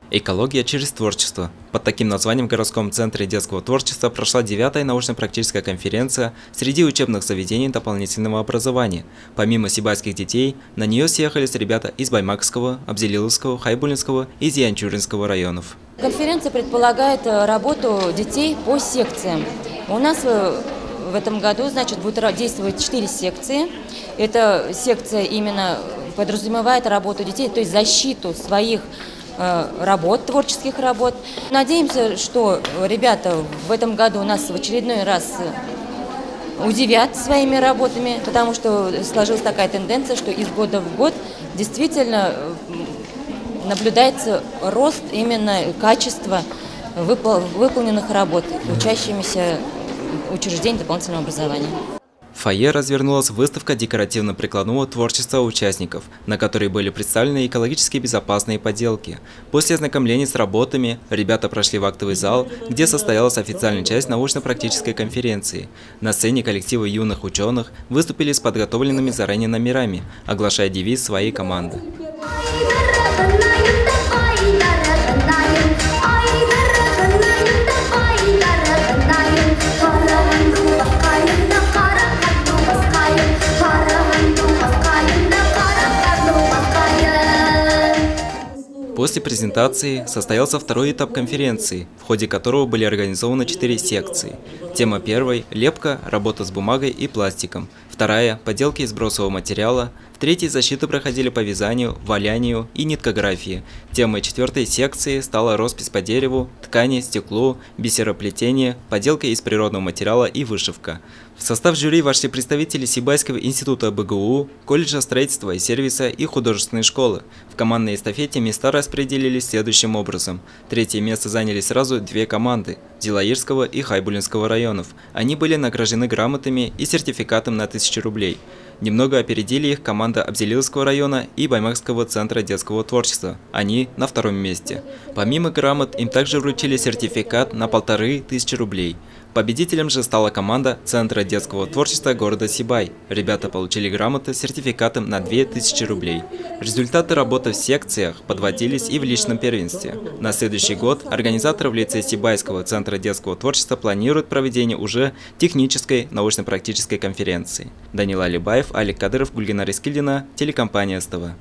Экология через творчество. Под таким названием в городском центре детского творчества прошла 9-я научно-практическая конференция среди учебных заведений дополнительного образования. Помимо сибайских детей, на нее съехались ребята из Баймакского, Абзелиловского, Хайбулинского и Зиянчуринского районов. Конференция предполагает работу детей по секциям. У нас в этом году, будет действовать 4 секции. Эта секция именно подразумевает работу детей, то есть защиту своих работ, творческих работ. Надеемся, что ребята в этом году нас в очередной раз удивят своими работами, потому что сложилась такая тенденция, что из года в год действительно наблюдается рост именно качества выполненных работ учащимися учреждений дополнительного образования. В фойе развернулась выставка декоративно-прикладного творчества участников, на которой были представлены экологически безопасные поделки. После ознакомления с работами ребята прошли в актовый зал, где состоялась официальная часть научно-практической конференции. На сцене коллективы юных ученых выступили с подготовленными заранее номерами, оглашая девиз своей команды. После презентации состоялся второй этап конференции, в ходе которого были организованы 4 секции. Тема первой – лепка, работа с бумагой и пластиком. Вторая – поделки из бросового материала. В третьей защиты проходили по вязанию, валянию и ниткографии. Темой четвертой секции стала роспись по дереву, ткани, стеклу, бисероплетение, поделка из природного материала и вышивка. В состав жюри вошли представители Сибайского института БГУ, колледжа строительства и сервиса и художественной школы. В командной эстафете места распределились следующим образом. Третье место заняли сразу 2 команды – Зилаирского и Хайбулинского районов. Они были награждены грамотами и сертификатом на 1000 рублей. Немного опередили их команда Абзелиловского района и Баймакского центра детского творчества. Они на 2-м месте. Помимо грамот им также вручили сертификат на 1500 рублей. Победителем же стала команда Центра детского творчества города Сибай. Ребята получили грамоты с сертификатом на 2000 рублей. Результаты работы в секциях подводились и в личном первенстве. На следующий год организаторы в лице Сибайского Центра детского творчества планируют проведение уже технической научно-практической конференции. Данил Алибаев, Алик Кадыров, Гульгина Рискильдина, телекомпания СТВ.